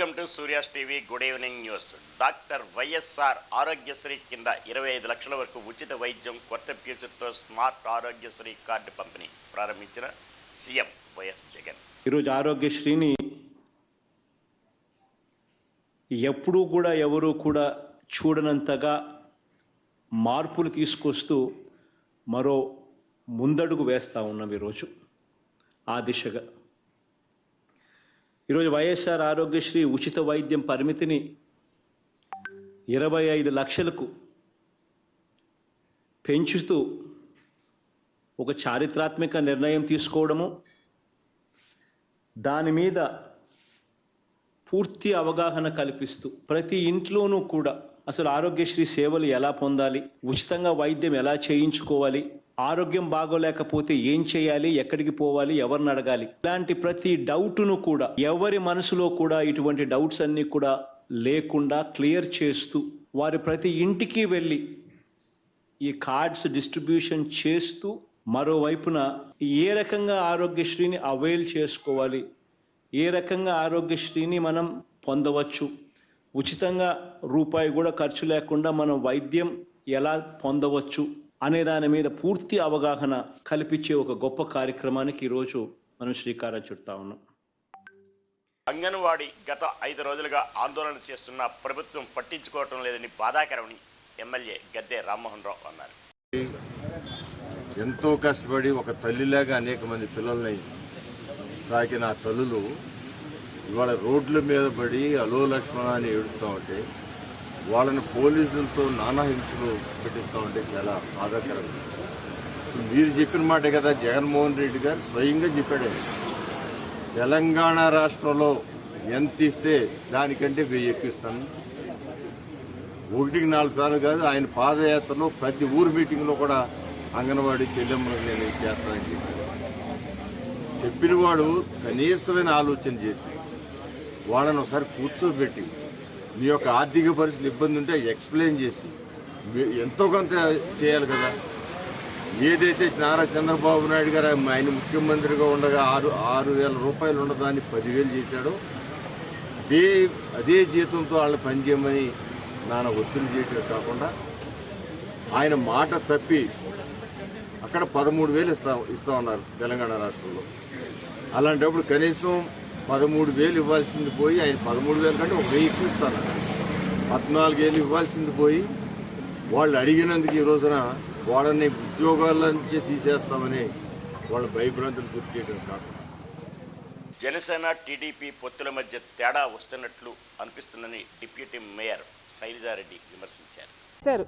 Welcome to Surya's TV good evening news. Doctor YSR Aarogyasri కింద 25 లక్షల వరకు ఉచిత వైద్యం కొత్త ఫీచర్తో స్మార్ట్ ఆరోగ్యశ్రీ కార్డు పంపిణీ ప్రారంభించిన సీఎం వైఎస్ జగన్. ఈరోజు ఆరోగ్యశ్రీని ఎప్పుడూ కూడా ఎవరూ కూడా చూడనంతగా మార్పులు తీసుకొస్తూ మరో ముందడుగు వేస్తూ ఉన్నాం ఈరోజు ఆ దిశగా. ఈరోజు వైఎస్ఆర్ ఆరోగ్యశ్రీ ఉచిత వైద్యం పరిమితిని 25 లక్షలకు పెంచుతూ ఒక చారిత్రాత్మక నిర్ణయం తీసుకోవడము, దాని మీద పూర్తి అవగాహన కల్పిస్తూ ప్రతి ఇంట్లోనూ కూడా అసలు ఆరోగ్యశ్రీ సేవలు ఎలా పొందాలి, ఉచితంగా వైద్యం ఎలా చేయించుకోవాలి, ఆరోగ్యం బాగోలేకపోతే ఏం చేయాలి, ఎక్కడికి పోవాలి, ఎవరిని అడగాలి, ఇలాంటి ప్రతి డౌట్ను కూడా ఎవరి మనసులో కూడా ఇటువంటి డౌట్స్ అన్ని కూడా లేకుండా క్లియర్ చేస్తూ వారి ప్రతి ఇంటికి వెళ్ళి ఈ కార్డ్స్ డిస్ట్రిబ్యూషన్ చేస్తూ మరోవైపున ఏ రకంగా ఆరోగ్యశ్రీని అవైల్ చేసుకోవాలి, ఏ రకంగా ఆరోగ్యశ్రీని మనం పొందవచ్చు, ఉచితంగా రూపాయి కూడా ఖర్చు లేకుండా మనం వైద్యం ఎలా పొందవచ్చు అనే దాని మీద పూర్తి అవగాహన కల్పించే ఒక గొప్ప కార్యక్రమానికి ఈరోజు మనం శ్రీకారం చుడతా ఉన్నాం. అంగన్వాడీ గత 5 రోజులుగా ఆందోళన చేస్తున్న ప్రభుత్వం పట్టించుకోవటం లేదని బాధాకరమని ఎమ్మెల్యే గద్దె రామ్మోహన్ రావు అన్నారు. ఎంతో కష్టపడి ఒక తల్లిలాగా అనేక మంది పిల్లల్ని సాకిన ఆ తల్లులు ఇవాళ రోడ్ల మీద పడి అలో లక్ష్మణ అని ఏడుస్తూ ఉంటే, వాళ్ళని పోలీసులతో నానా హింసలు పెట్టిస్తూ ఉంటే చాలా బాధాకరం. మీరు చెప్పిన మాటే కదా జగన్మోహన్ రెడ్డి గారు స్వయంగా చెప్పాడు, తెలంగాణ రాష్ట్రంలో ఎంత ఇస్తే దానికంటే 1000 ఎక్కిస్తాను. 1-4 సార్లు కాదు, ఆయన పాదయాత్రలో ప్రతి ఊరు మీటింగ్లో కూడా అంగన్వాడీ చెల్లెమ్మలకు నేను చేస్తానని చెప్పాను. చెప్పిన వాడు కనీసమైన ఆలోచన చేసి వాళ్ళని ఒకసారి కూర్చోబెట్టి మీ యొక్క ఆర్థిక పరిస్థితి ఇబ్బంది ఉంటే ఎక్స్ప్లెయిన్ చేసి ఎంతో కొంత చేయాలి కదా. ఏదైతే నారా చంద్రబాబు నాయుడు గారు ఆయన ముఖ్యమంత్రిగా ఉండగా 6,000 రూపాయలు ఉండదాన్ని 10,000 చేశాడో అదే జీతంతో వాళ్ళని పనిచేయమని నాన్న ఒత్తిడి చేయటం కాకుండా ఆయన మాట తప్పి అక్కడ 13,000 ఇస్తా ఉన్నారు తెలంగాణ రాష్ట్రంలో. అలాంటప్పుడు కనీసం 13,000 ఇవ్వాల్సింది పోయి ఆయన 13,000 కంటే 1,000 ఎక్కువ ఇస్తాను. 14,000 ఇవ్వాల్సింది పోయి వాళ్ళు అడిగినందుకు ఈ రోజున వాళ్ళని ఉద్యోగాల నుంచి తీసేస్తామని వాళ్ళ భయభ్రాంతులు గుర్తు చేయడం కాకుండా జనసేన టీడీపీ పొత్తుల మధ్య తేడా వస్తున్నట్లు అనిపిస్తుందని డిప్యూటీ మేయర్ శైలజారెడ్డి విమర్శించారు.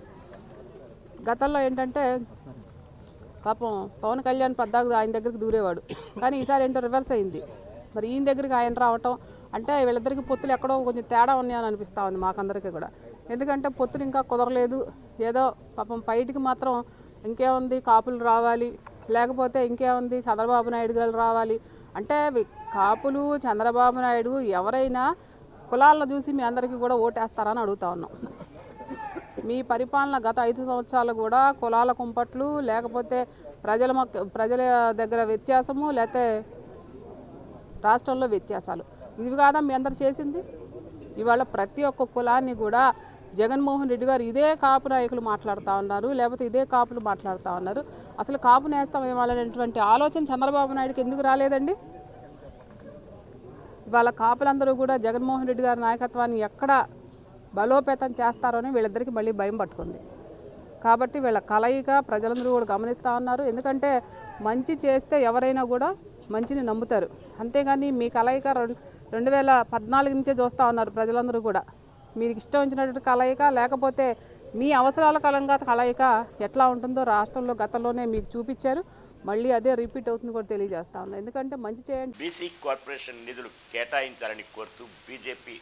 గతంలో ఏంటంటే పాపం పవన్ కళ్యాణ్ పద్దాకు ఆయన దగ్గరికి దూరేవాడు, కానీ ఈసారి ఏంటో రివర్స్ అయింది. మరి ఈయన దగ్గరికి ఆయన రావటం అంటే వీళ్ళిద్దరికి పొత్తులు ఎక్కడో కొంచెం తేడా ఉన్నాయని అనిపిస్తూ ఉంది మాకందరికీ కూడా. ఎందుకంటే పొత్తులు ఇంకా కుదరలేదు. ఏదో పాపం బయటికి మాత్రం ఇంకేముంది కాపులు రావాలి, లేకపోతే ఇంకేముంది చంద్రబాబు నాయుడు గారు రావాలి అంటే, కాపులు చంద్రబాబు నాయుడు ఎవరైనా కులాలను చూసి మీ అందరికీ కూడా ఓటేస్తారని అడుగుతా ఉన్నాం. మీ పరిపాలన గత 5 సంవత్సరాలు కూడా కులాల కుంపట్లు, లేకపోతే ప్రజల దగ్గర వ్యత్యాసము, లేకపోతే రాష్ట్రంలో వ్యత్యాసాలు, ఇవి కాదా మీ అందరు చేసింది. ఇవాళ ప్రతి ఒక్క కులాన్ని కూడా జగన్మోహన్ రెడ్డి గారు ఇదే కాపు నాయకులు మాట్లాడుతూ ఉన్నారు, లేకపోతే ఇదే కాపులు మాట్లాడుతూ ఉన్నారు. అసలు కాపు నేస్తాం ఇవ్వాలనేటువంటి ఆలోచన చంద్రబాబు నాయుడుకి ఎందుకు రాలేదండి? ఇవాళ కాపులందరూ కూడా జగన్మోహన్ రెడ్డి గారి నాయకత్వాన్ని ఎక్కడ బలోపేతం చేస్తారో అని వీళ్ళిద్దరికీ మళ్ళీ భయం పట్టుకుంది. కాబట్టి వీళ్ళ కలయిక ప్రజలందరూ కూడా గమనిస్తూ ఉన్నారు. ఎందుకంటే మంచి చేస్తే ఎవరైనా కూడా మంచిని నమ్ముతారు. అంతేగాని మీ కలయిక 2014 నుంచే చూస్తూ ఉన్నారు ప్రజలందరూ కూడా. మీకు ఇష్టం వచ్చినటువంటి కలయిక, లేకపోతే మీ అవసరాల కలంగా కలయిక ఎట్లా ఉంటుందో రాష్ట్రంలో గతంలోనే మీకు చూపించారు. మళ్ళీ అదే రిపీట్ అవుతుంది కూడా తెలియజేస్తా ఉన్నారు. ఎందుకంటే మంచి చేయండి. బీసీ కార్పొరేషన్ నిధులు కేటాయించాలని కోరుతూ బీజేపీ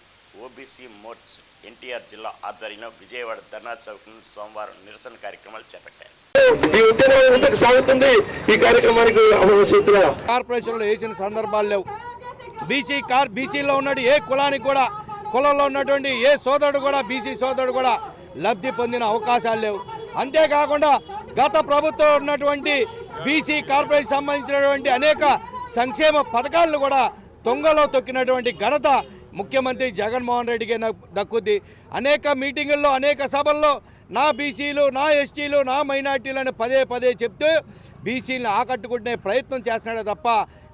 ఓబీసీ మోర్చ్ ఎన్టీఆర్ జిల్లా ఆధ్వర్యంలో విజయవాడ ధర్నా చౌక్ నుంచి సోమవారం నిరసన కార్యక్రమాలు చేపట్టారు. ఈ ఉద్యమం ముందుకు సాగుతుంది. ఈ కార్యక్రమానికి కార్పొరేషన్లో వేసిన సందర్భాలు లేవు. బీసీలో ఉన్న ఏ కులానికి కూడా, కులంలో ఉన్నటువంటి ఏ సోదరుడు కూడా, బీసీ సోదరుడు కూడా లబ్ధి పొందిన అవకాశాలు లేవు. అంతేకాకుండా గత ప్రభుత్వం ఉన్నటువంటి బీసీ కార్పొరేషన్ సంబంధించినటువంటి అనేక సంక్షేమ పథకాలను కూడా తొంగలో తొక్కినటువంటి ఘనత ముఖ్యమంత్రి జగన్మోహన్ రెడ్డికి దక్కుద్ది. అనేక మీటింగుల్లో అనేక సభల్లో నా బీసీలు, నా ఎస్టీలు, నా మైనార్టీలను పదే చెప్తూ బీసీలను ఆకట్టుకునే ప్రయత్నం చేస్తున్నాడే తప్ప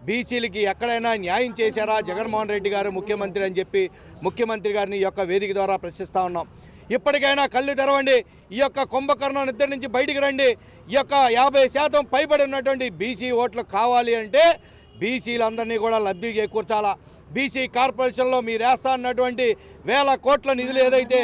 బీసీలకి ఎక్కడైనా న్యాయం చేశారా జగన్మోహన్ రెడ్డి గారు ముఖ్యమంత్రి అని చెప్పి ముఖ్యమంత్రి గారిని ఈ యొక్క వేదిక ద్వారా ప్రశ్నిస్తూ ఉన్నాం. ఇప్పటికైనా కళ్ళు తెరవండి, ఈ యొక్క కుంభకర్ణం నిద్ర నుంచి బయటికి రండి. ఈ యొక్క 50% పైబడి ఉన్నటువంటి బీసీ ఓట్లు కావాలి అంటే బీసీలందరినీ కూడా లబ్ధి చేకూర్చాలా. బీసీ కార్పొరేషన్లో మీరు వేస్తా అన్నటువంటి 1000 కోట్ల నిధులు ఏదైతే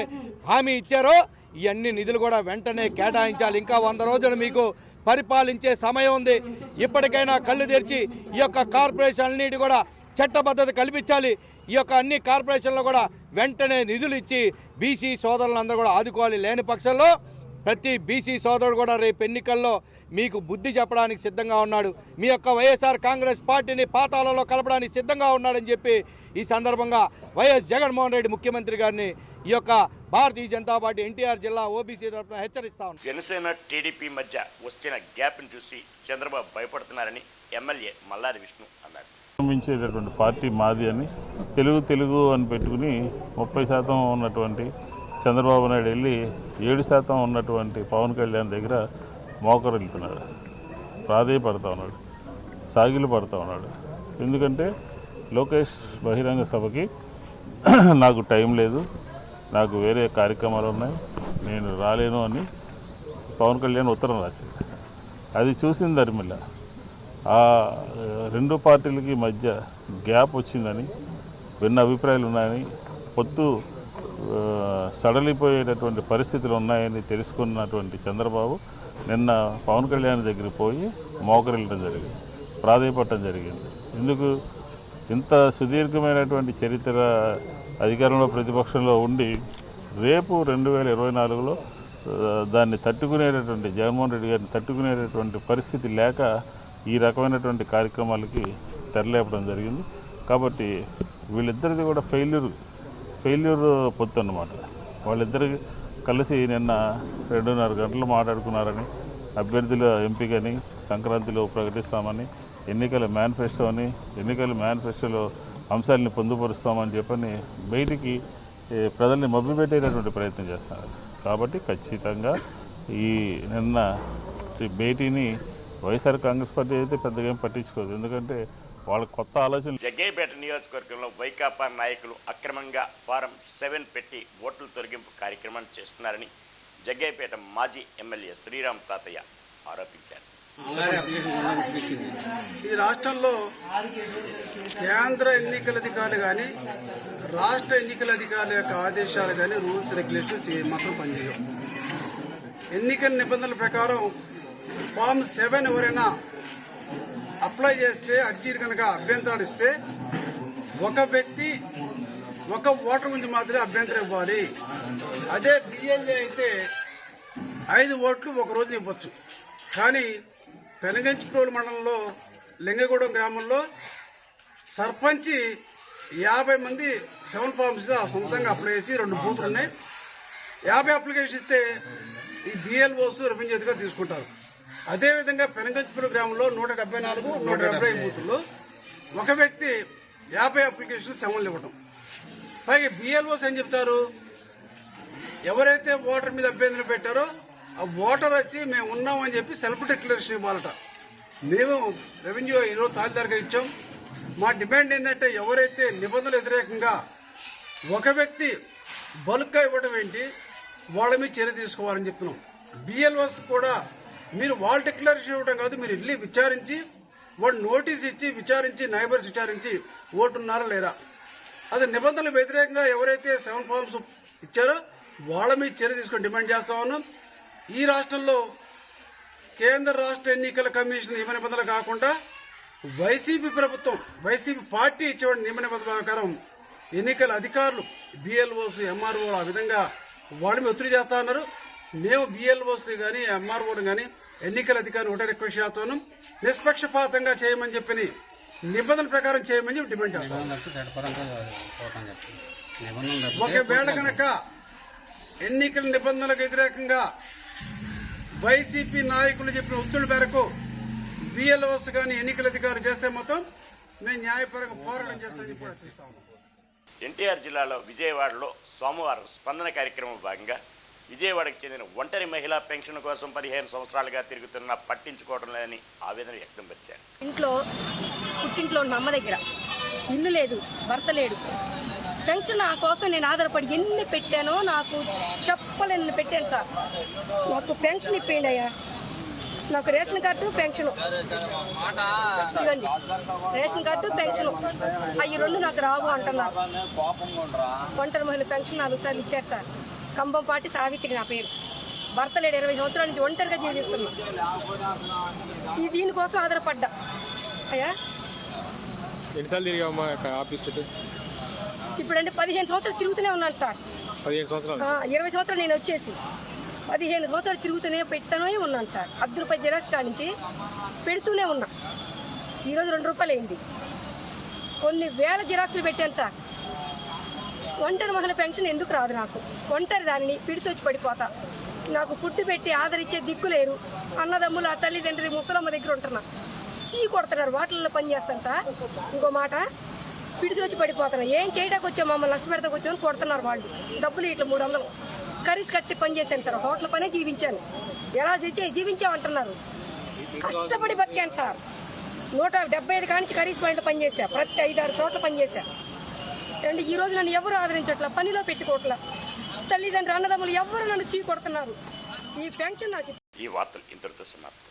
హామీ ఇచ్చారో ఇవన్నీ నిధులు కూడా వెంటనే కేటాయించాలి. ఇంకా 100 రోజులు మీకు పరిపాలించే సమయం ఉంది. ఇప్పటికైనా కళ్ళు తెరిచి ఈ యొక్క కార్పొరేషన్లన్నిటి కూడా చట్టబద్ధత కల్పించాలి. ఈ యొక్క అన్ని కార్పొరేషన్లో కూడా వెంటనే నిధులు ఇచ్చి బీసీ సోదరులందరూ కూడా ఆదుకోవాలి. లేని పక్షంలో ప్రతి బీసీ సోదరుడు కూడా రేపు ఎన్నికల్లో మీకు బుద్ధి చెప్పడానికి సిద్ధంగా ఉన్నాడు. మీ యొక్క వైఎస్ఆర్ కాంగ్రెస్ పార్టీని పాతాళంలో కలపడానికి సిద్ధంగా ఉన్నాడని చెప్పి ఈ సందర్భంగా వైఎస్ జగన్మోహన్ రెడ్డి ముఖ్యమంత్రి గారిని ఈ యొక్క భారతీయ జనతా పార్టీ ఎన్టీఆర్ జిల్లా ఓబీసీ తరఫున హెచ్చరిస్తా ఉన్నాం. జనసేన టీడీపీ మధ్య వచ్చిన గ్యాప్ని చూసి చంద్రబాబు భయపడుతున్నారని ఎమ్మెల్యే మల్లాది విష్ణు అన్నారు. ప్రారంభించేటటువంటి పార్టీ మాది అని తెలుగు అని పెట్టుకుని 30% ఉన్నటువంటి చంద్రబాబు నాయుడు వెళ్ళి 7% ఉన్నటువంటి పవన్ కళ్యాణ్ దగ్గర మోకరు వెళ్తున్నాడు, ప్రాధేయపడతా ఉన్నాడు, సాగిలు పడతా ఉన్నాడు. ఎందుకంటే లోకేష్ బహిరంగ సభకి నాకు టైం లేదు, నాకు వేరే కార్యక్రమాలు ఉన్నాయి, నేను రాలేను అని పవన్ కళ్యాణ్ ఉత్తరం రాశాడు. అది చూసింది ధర్మిల ఆ రెండు పార్టీలకి మధ్య గ్యాప్ వచ్చిందని, భిన్న అభిప్రాయాలు ఉన్నాయని, పొత్తు సడలిపోయేటటువంటి పరిస్థితులు ఉన్నాయని తెలుసుకున్నటువంటి చంద్రబాబు నిన్న పవన్ కళ్యాణ్ దగ్గరికి పోయి మోకరిల్లడం జరిగింది, ప్రాధేయపడటం జరిగింది. ఎందుకు ఇంత సుదీర్ఘమైనటువంటి చరిత్ర అధికారంలో ప్రతిపక్షంలో ఉండి రేపు 2024లో దాన్ని తట్టుకునేటటువంటి జగన్మోహన్ రెడ్డి గారిని తట్టుకునేటటువంటి పరిస్థితి లేక ఈ రకమైనటువంటి కార్యక్రమాలకి తెరలేపడం జరిగింది. కాబట్టి వీళ్ళిద్దరిది కూడా ఫెయిల్యూర్ పొత్తు అన్నమాట. వాళ్ళిద్దరికి కలిసి నిన్న 2.5 గంటలు మాట్లాడుకున్నారని, అభ్యర్థుల ఎంపికని సంక్రాంతిలో ప్రకటిస్తామని, ఎన్నికల మేనిఫెస్టోలో అంశాలని పొందుపరుస్తామని చెప్పని బయటికి ప్రజల్ని మభ్యపెట్టేటటువంటి ప్రయత్నం చేస్తున్నారు. కాబట్టి ఖచ్చితంగా ఈ నిన్న భేటీని వైఎస్ఆర్ కాంగ్రెస్ పార్టీ అయితే పెద్దగా ఏం పట్టించుకోదు. ఎందుకంటే వాళ్ళ కొత్త ఆలోచన. జగ్గయ్యపేట నియోజకవర్గంలో వైకాపా నాయకులు అక్రమంగా ఫారం 7 పెట్టి ఓట్ల తొలగింపు కార్యక్రమాన్ని చేస్తున్నారని జగ్గయ్యపేట మాజీ ఎమ్మెల్యే శ్రీరామ్ తాతయ్య ఆరోపించారు. ఈ రాష్ట్రంలో కేంద్ర ఎన్నికల అధికారులు కానీ రాష్ట్ర ఎన్నికల అధికారుల యొక్క ఆదేశాలు కానీ రూల్స్ రెగ్యులేషన్స్ మాత్రం పనిచేయవు. ఎన్నికల నిబంధనల ప్రకారం ఫామ్ 7 ఎవరైనా అప్లై చేస్తే అర్జీలు కనుక అభ్యంతరాలు ఇస్తే ఒక వ్యక్తి ఒక ఓటర్ గురించి మాత్రమే అభ్యంతరం ఇవ్వాలి. అదే బిఎల్ఏ అయితే 5 ఓట్లు ఒక రోజు ఇవ్వచ్చు. కానీ పెనగంచిప్రోలు మండలంలో లింగగూడెం గ్రామంలో సర్పంచి 50 మంది 7 ఫార్మ్స్ సొంతంగా అప్లై చేసి 2 బూతులు ఉన్నాయి. 50 అప్లికేషన్ ఇస్తే ఈ బిఎల్ఓస్ రెవెన్యూ అధికారులు తీసుకుంటారు. అదేవిధంగా పెనగంచిప్రోలు గ్రామంలో 174, 175 బూతుల్లో ఒక వ్యక్తి 50 అప్లికేషన్లు సెవెన్లు ఇవ్వడం. పైగా బిఎల్ఓస్ ఏం చెప్తారు, ఎవరైతే ఓటర్ మీద అభ్యంతరం పెట్టారో ఆ ఓటర్ వచ్చి మేము ఉన్నామని చెప్పి సెల్ఫ్ డిక్లరేషన్ ఇవ్వాలట. మేము రెవెన్యూ ఈరోజు తహసీల్దార్గా ఇచ్చాం. మా డిమాండ్ ఏంటంటే ఎవరైతే నిబంధనలు వ్యతిరేకంగా ఒక వ్యక్తి బల్క్గా ఇవ్వడం ఏంటి, వాళ్ళ మీద చర్య తీసుకోవాలని చెప్తున్నాం. బిఎల్ఓస్ కూడా మీరు వాళ్ళ డిక్లరేషన్ ఇవ్వడం కాదు, మీరు వెళ్ళి విచారించి వాళ్ళు నోటీస్ ఇచ్చి విచారించి నైబర్స్ విచారించి ఓటున్నారా లేరా, అది నిబంధనలు వ్యతిరేకంగా ఎవరైతే 7 ఫార్మ్స్ ఇచ్చారో వాళ్ళ మీద చర్య తీసుకొని డిమాండ్ చేస్తా ఉన్నాం. ఈ రాష్ట్రంలో కేంద్ర రాష్ట్ర ఎన్నికల కమిషన్ నియమ నిబంధనలు కాకుండా వైసీపీ ప్రభుత్వం వైసీపీ పార్టీ ఇచ్చే నియమ నిబంధనల ప్రకారం ఎన్నికల అధికారులు బిఎల్ఓస్ ఎంఆర్ఓ ఆ విధంగా వాళ్ళ మీద ఒత్తిడి చేస్తా ఉన్నారు. మేము బిఎల్ఓస్ కానీ ఎంఆర్ఓలు కానీ ఎన్నికల అధికారులు ఒకటే రిక్వెస్ట్ చేస్తాను, నిష్పక్షపాతంగా చేయమని చెప్పి నిబంధనల ప్రకారం చేయమని చెప్పి డిమాండ్ చేస్తాం. ఒకవేళ కనుక ఎన్నికల నిబంధనలకు వ్యతిరేకంగా వైసీపీ నాయకులు చెప్పిన ఒత్తిడి మేరకు బిఎల్ఓస్ కానీ ఎన్నికల అధికారులు చేస్తే మాత్రం మేము న్యాయపరంగా పోరాటం చేస్తామని చెప్పి హెచ్చరిస్తా ఉన్నాం. ఎన్టీఆర్ జిల్లాలో విజయవాడలో సోమవారం స్పందన కార్యక్రమం భాగంగా విజయవాడకు చెందిన ఒంటరి మహిళా పెన్షన్ కోసం 15 సంవత్సరాలుగా తిరుగుతున్నా పట్టించుకోవడం లేదని ఆవేదన వ్యక్తం పరిచారు. పుట్టింట్లో ఉన్న అమ్మ దగ్గర ఇల్లు లేదు, భర్త లేడు. పెన్షన్ నా కోసం నేను ఆధారపడి ఎన్ని పెట్టానో నాకు చెప్పలేని పెట్టాను సార్. నాకు పెన్షన్ ఇప్పిండి అయ్యా. నాకు రేషన్ కార్డు, పెన్షన్. ఇదిగోండి రేషన్ కార్డు, పెన్షన్. అవి 2 నాకు రావు అంటున్నారు. ఒంటరి మహిళ పెన్షన్ 4 సార్లు ఇచ్చారు సార్. కంబంపాటి సావిత్రి నా పేరు. భర్త లేడు, 20 సంవత్సరాల నుంచి ఒంటరిగా జీవిస్తున్నా. దీనికోసం ఆధారపడ్డా అయ్యా. ఎన్నిసార్లు తిరిగామా ఆఫీస్ చుట్టూ? ఇప్పుడంటే 15 సంవత్సరాలు తిరుగుతూనే ఉన్నాను సార్. 15 సంవత్సరాలు 20 సంవత్సరాలు నేను వచ్చేసి 15 సంవత్సరాలు తిరుగుతూనే పెడతానే ఉన్నాను సార్. 10 రూపాయల జిరాక్స్ కానించి పెడుతూనే ఉన్నా. ఈరోజు 2 రూపాయలు అయింది. కొన్ని వేల జిరాక్సులు పెట్టాను సార్. ఒంటరి మహిళ పెన్షన్ ఎందుకు రాదు నాకు? ఒంటరి దానిని పిడిచొచ్చి పడిపోతా. నాకు పుట్టి పెట్టి ఆదరించే దిక్కు లేరు. అన్నదమ్ములు, ఆ తల్లిదండ్రులు, ముసలమ్మ దగ్గర ఉంటున్నా. చీ కొడుతున్నారు. వాటిల్లో పని చేస్తాను సార్. ఇంకో మాట, పిడిచి పడిపోతున్నా. ఏం చేయడానికి వచ్చాం, మమ్మల్ని నష్టపెడతాకు వచ్చామని కొడుతున్నారు వాళ్ళు. డబ్బులు ఇట్లా 300 కర్రీస్ కట్టి పని చేశాను సార్. హోటల్ పనే జీవించాను. ఎలా జీవించామంటున్నారు. కష్టపడి బతికాను సార్. 175 కానించి కర్రీస్ పాయింట్లో పనిచేశా. ప్రతి 5-6 చోట్ల పనిచేశా. అండ్ ఈ రోజు నన్ను ఎవరు ఆదరించట్లా, పనిలో పెట్టుకోవట్లా. తల్లిదండ్రులు, అన్నదమ్ములు ఎవరు నన్ను చీ కొడుతున్నారు. ఈ పెన్షన్ నాకు. ఈ వార్తలు ఇంతటితో సమాప్తం.